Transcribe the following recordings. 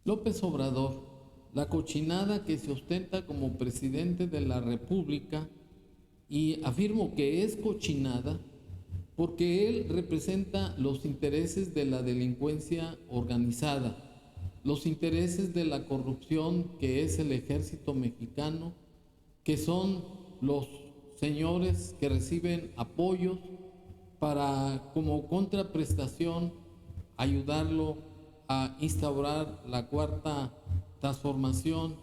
López Obrador, la cochinada que se ostenta como presidente de la República, y afirmo que es cochinada porque él representa los intereses de la delincuencia organizada, los intereses de la corrupción que es el ejército mexicano, que son los señores que reciben apoyos para, como contraprestación, ayudarlo a instaurar la cuarta transformación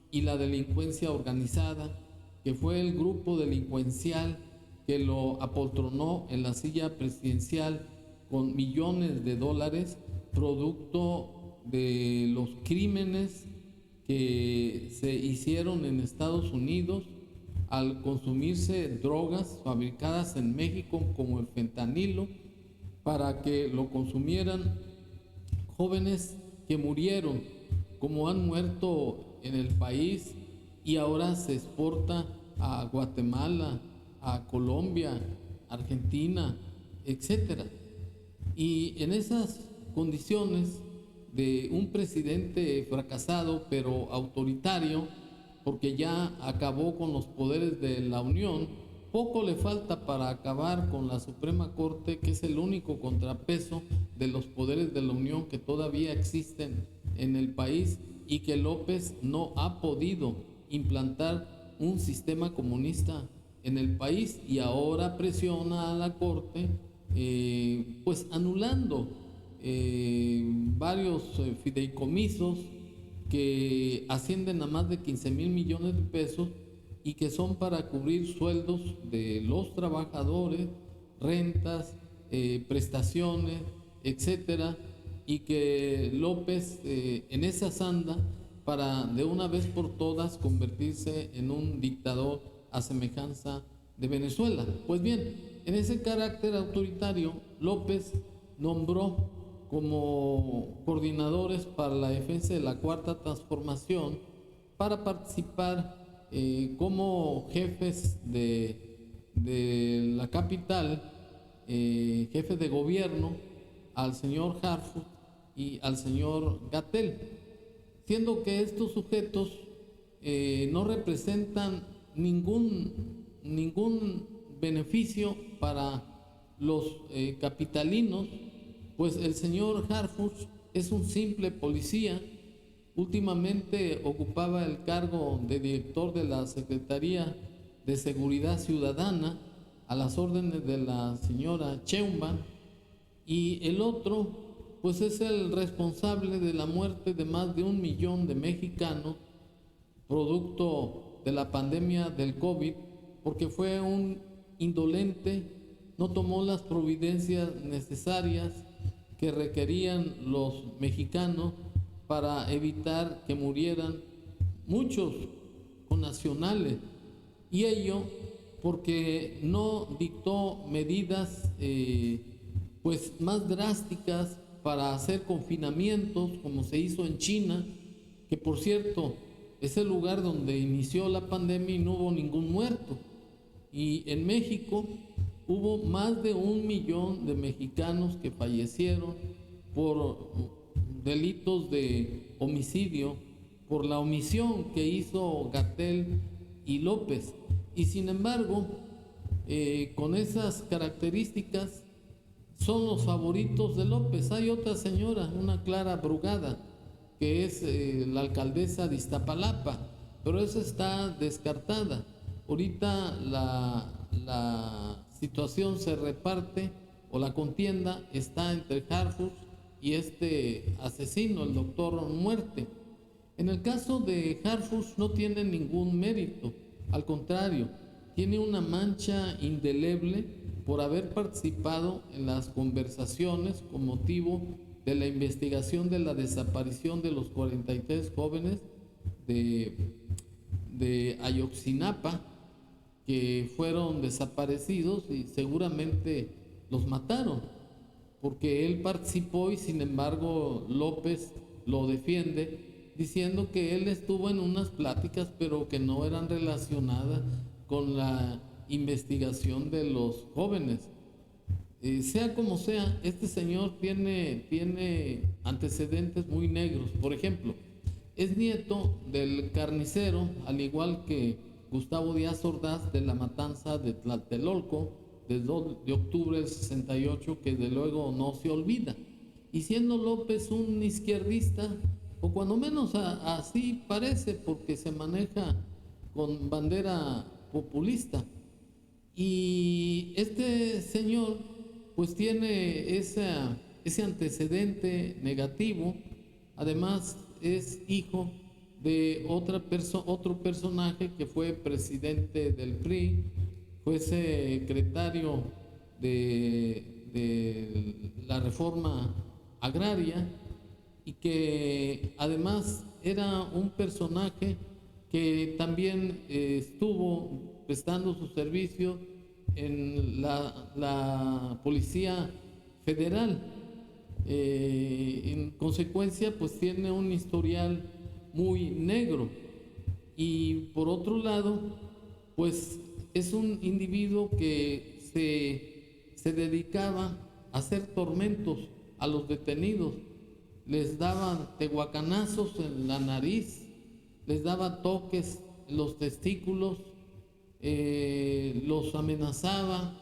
y la delincuencia organizada, que fue el grupo delincuencial que lo apoltronó en la silla presidencial con millones de dólares, producto de los crímenes que se hicieron en Estados Unidos al consumirse drogas fabricadas en México como el fentanilo, para que lo consumieran jóvenes que murieron, como han muerto en el país, y ahora se exporta a Guatemala, a Colombia, Argentina, etcétera. Y en esas condiciones de un presidente fracasado pero autoritario, porque ya acabó con los poderes de la Unión, poco le falta para acabar con la Suprema Corte, que es el único contrapeso de los poderes de la Unión que todavía existen en el país, y que López no ha podido implantar un sistema comunista en el país, y ahora presiona a la Corte pues anulando varios fideicomisos que ascienden a más de 15,000 millones de pesos y que son para cubrir sueldos de los trabajadores, rentas, prestaciones, etcétera, y que López en esa anda para de una vez por todas convertirse en un dictador a semejanza de Venezuela. Pues bien, en ese carácter autoritario, López nombró como coordinadores para la defensa de la cuarta transformación para participar como jefes de la capital, jefe de gobierno, al señor Harfuch y al señor Gatell, siendo que estos sujetos no representan ningún beneficio para los capitalinos, pues el señor Harfuch es un simple policía. Últimamente ocupaba el cargo de director de la Secretaría de Seguridad Ciudadana a las órdenes de la señora Sheinbaum, y el otro pues es el responsable de la muerte de más de 1 millón de mexicanos producto de la pandemia del COVID, porque fue un indolente, no tomó las providencias necesarias que requerían los mexicanos para evitar que murieran muchos connacionales, y ello porque no dictó medidas pues más drásticas para hacer confinamientos como se hizo en China, que por cierto es el lugar donde inició la pandemia y no hubo ningún muerto. Y en México hubo más de 1 millón de mexicanos que fallecieron por delitos de homicidio, por la omisión que hizo Gatell y López. Y sin embargo, con esas características, son los favoritos de López. Hay otra señora, una Clara Brugada, que es la alcaldesa de Iztapalapa, pero esa está descartada. Ahorita la situación se reparte, o la contienda está entre Harfuch y este asesino, el doctor Muerte. En el caso de Harfuch no tiene ningún mérito, al contrario, tiene una mancha indeleble por haber participado en las conversaciones con motivo de la investigación de la desaparición de los 43 jóvenes de Ayotzinapa, que fueron desaparecidos y seguramente los mataron, porque él participó, y sin embargo López lo defiende diciendo que él estuvo en unas pláticas pero que no eran relacionadas con la investigación de los jóvenes. sea como sea, este señor tiene antecedentes muy negros. Por ejemplo, es nieto del carnicero, al igual que Gustavo Díaz Ordaz, de la matanza de Tlatelolco del 2 de octubre del 68, que de luego no se olvida. Y siendo López un izquierdista, o cuando menos así parece, porque se maneja con bandera populista. Y este señor pues tiene ese antecedente negativo. Además es hijo de otro personaje que fue presidente del PRI, fue secretario de la reforma agraria, y que además era un personaje que también estuvo prestando su servicio en la Policía Federal. En consecuencia, pues tiene un historial muy negro. Y por otro lado, pues es un individuo que se dedicaba a hacer tormentos a los detenidos. Les daban tehuacanazos en la nariz, les daba toques en los testículos, los amenazaba,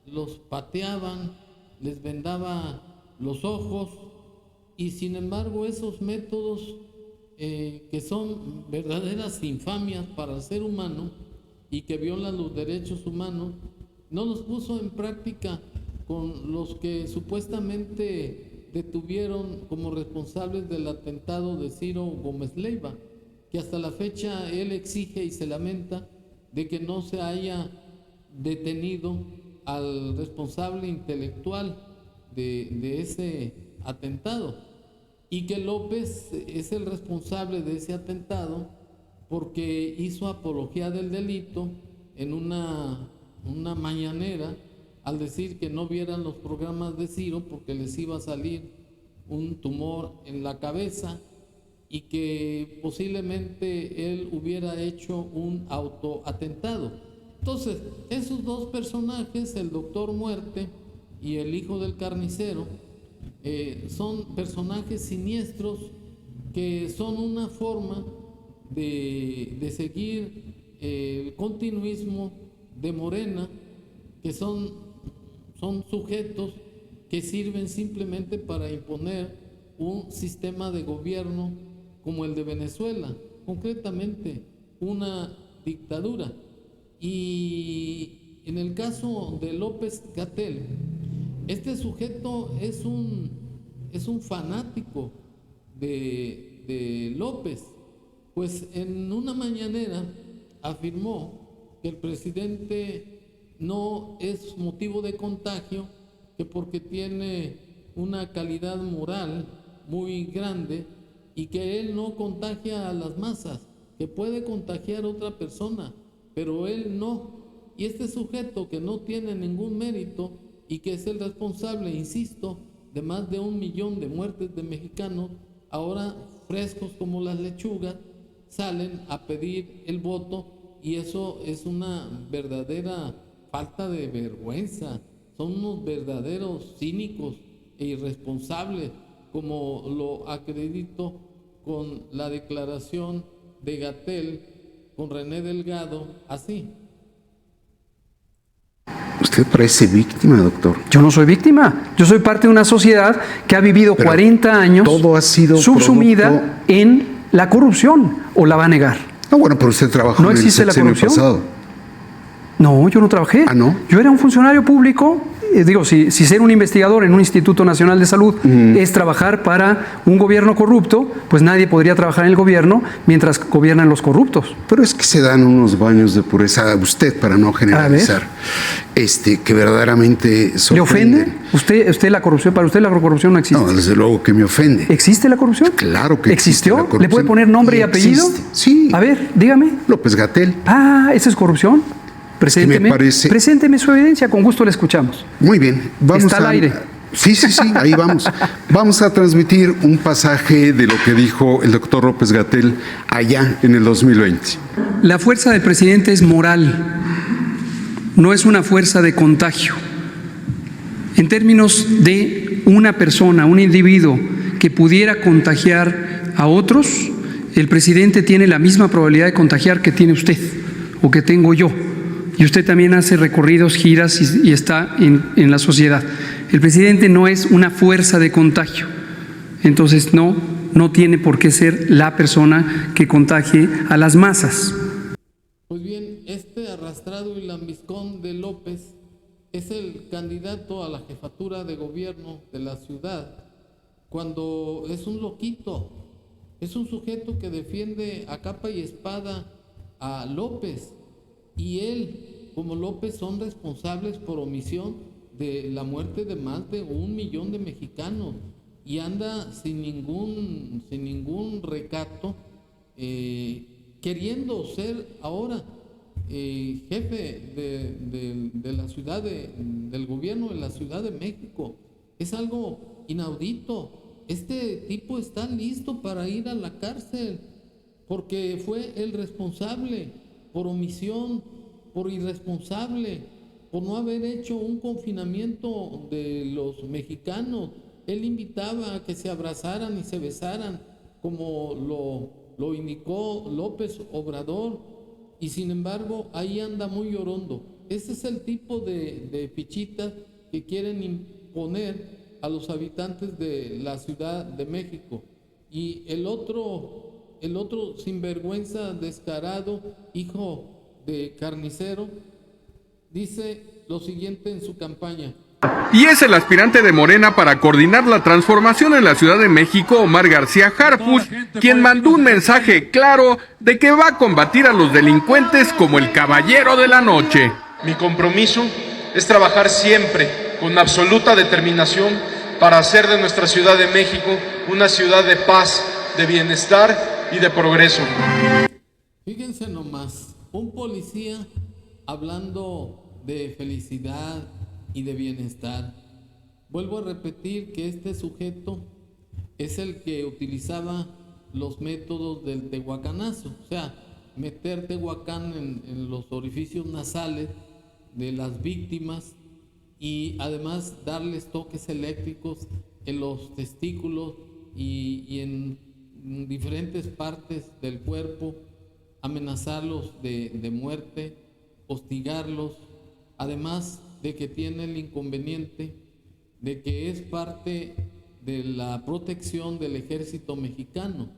los pateaban, les vendaba los ojos, y sin embargo esos métodos que son verdaderas infamias para el ser humano y que violan los derechos humanos, no los puso en práctica con los que supuestamente detuvieron como responsables del atentado de Ciro Gómez Leiva, que hasta la fecha él exige y se lamenta de que no se haya detenido al responsable intelectual de ese atentado, y que López es el responsable de ese atentado porque hizo apología del delito en una mañanera al decir que no vieran los programas de Ciro porque les iba a salir un tumor en la cabeza, y que posiblemente él hubiera hecho un autoatentado. Entonces, esos dos personajes, el doctor Muerte y el hijo del carnicero, son personajes siniestros que son una forma de seguir el continuismo de Morena, que son sujetos que sirven simplemente para imponer un sistema de gobierno como el de Venezuela, concretamente una dictadura. Y en el caso de López-Gatell, este sujeto es un fanático de López, pues en una mañanera afirmó que el presidente no es motivo de contagio, que porque tiene una calidad moral muy grande y que él no contagia a las masas, que puede contagiar a otra persona, pero él no. Y este sujeto que no tiene ningún mérito y que es el responsable, insisto, de más de 1 millón de muertes de mexicanos, ahora frescos como las lechugas, salen a pedir el voto, y eso es una verdadera falta de vergüenza. Son unos verdaderos cínicos e irresponsables, como lo acredito con la declaración de Gatell con René Delgado, así. Usted parece víctima, doctor. Yo no soy víctima. Yo soy parte de una sociedad que ha vivido 40 años todo ha sido subsumida en la corrupción, ¿o la va a negar? No, bueno, pero usted trabajó ¿No en el existe la sexenio corrupción? pasado. No, yo no trabajé. ¿Ah, no? Yo era un funcionario público. Si ser un investigador en un Instituto Nacional de Salud es trabajar para un gobierno corrupto, pues nadie podría trabajar en el gobierno mientras gobiernan los corruptos. Pero es que se dan unos baños de pureza, usted, para no generalizar, que verdaderamente sorprenden. ¿Le ofende? ¿Usted la corrupción, para usted la corrupción no existe? No, desde luego que me ofende. ¿Existe la corrupción? Claro que existe ¿Existió? la corrupción. ¿Le puede poner nombre y apellido? Sí. A ver, dígame. López-Gatell. Ah, ¿esa es corrupción? Presénteme su evidencia, con gusto la escuchamos. Muy bien. Está al aire. Sí, ahí vamos. Vamos a transmitir un pasaje de lo que dijo el doctor López-Gatell allá en el 2020. La fuerza del presidente es moral, no es una fuerza de contagio. En términos de una persona, un individuo que pudiera contagiar a otros, el presidente tiene la misma probabilidad de contagiar que tiene usted o que tengo yo. Y usted también hace recorridos, giras y está en la sociedad. El presidente no es una fuerza de contagio. Entonces no tiene por qué ser la persona que contagie a las masas. Pues bien, este arrastrado y lambiscón de López es el candidato a la jefatura de gobierno de la ciudad, cuando es un loquito, es un sujeto que defiende a capa y espada a López, y él, como López, son responsables por omisión de la muerte de más de 1 millón de mexicanos, y anda sin ningún recato, queriendo ser ahora jefe de la ciudad, del gobierno de la Ciudad de México. Es algo inaudito. Este tipo está listo para ir a la cárcel porque fue el responsable por omisión, por irresponsable, por no haber hecho un confinamiento de los mexicanos. Él invitaba a que se abrazaran y se besaran, como lo indicó López Obrador, y sin embargo ahí anda muy orondo. Ese es el tipo de fichitas que quieren imponer a los habitantes de la Ciudad de México. Y el otro sinvergüenza descarado, hijo de carnicero, dice lo siguiente en su campaña. Y es el aspirante de Morena para coordinar la transformación en la Ciudad de México, Omar García Harfuch, quien mandó un mensaje claro de que va a combatir a los delincuentes como el caballero de la noche. Mi compromiso es trabajar siempre con absoluta determinación para hacer de nuestra Ciudad de México una ciudad de paz, de bienestar y de progreso. Fíjense nomás, un policía hablando de felicidad y de bienestar. Vuelvo a repetir que este sujeto es el que utilizaba los métodos del tehuacanazo, o sea, meter tehuacán en los orificios nasales de las víctimas y además darles toques eléctricos en los testículos y en diferentes partes del cuerpo, amenazarlos de muerte, hostigarlos, además de que tiene el inconveniente de que es parte de la protección del ejército mexicano,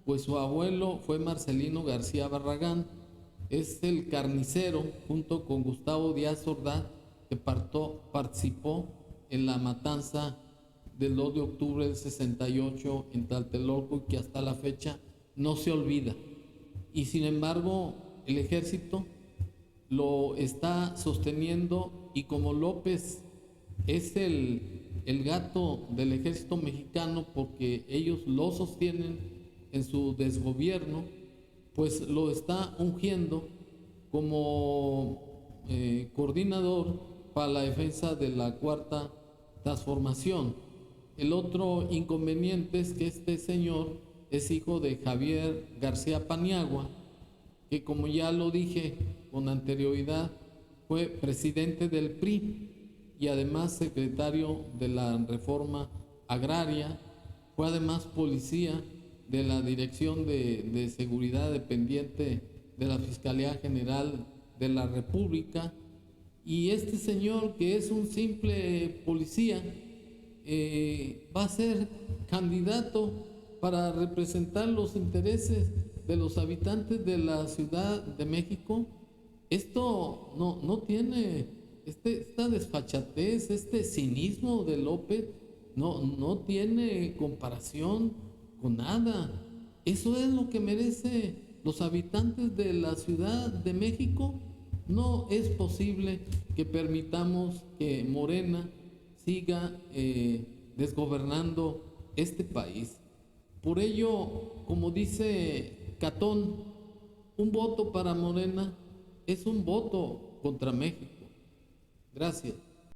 pues su abuelo fue Marcelino García Barragán, es el carnicero junto con Gustavo Díaz Ordaz que participó en la matanza del 2 de octubre del 68 en Tlatelolco y que hasta la fecha no se olvida. Y sin embargo, el ejército lo está sosteniendo, y como López es el gato del ejército mexicano porque ellos lo sostienen en su desgobierno, pues lo está ungiendo como coordinador para la defensa de la Cuarta Transformación. El otro inconveniente es que este señor es hijo de Javier García Paniagua, que como ya lo dije con anterioridad, fue presidente del PRI y además secretario de la Reforma Agraria, fue además policía de la Dirección de Seguridad dependiente de la Fiscalía General de la República. Y este señor, que es un simple policía, va a ser candidato para representar los intereses de los habitantes de la Ciudad de México. Esto no tiene, esta desfachatez, este cinismo de López no tiene comparación con nada. Eso es lo que merecen los habitantes de la Ciudad de México. No es posible que permitamos que Morena siga desgobernando este país. Por ello, como dice Catón, un voto para Morena es un voto contra México. Gracias.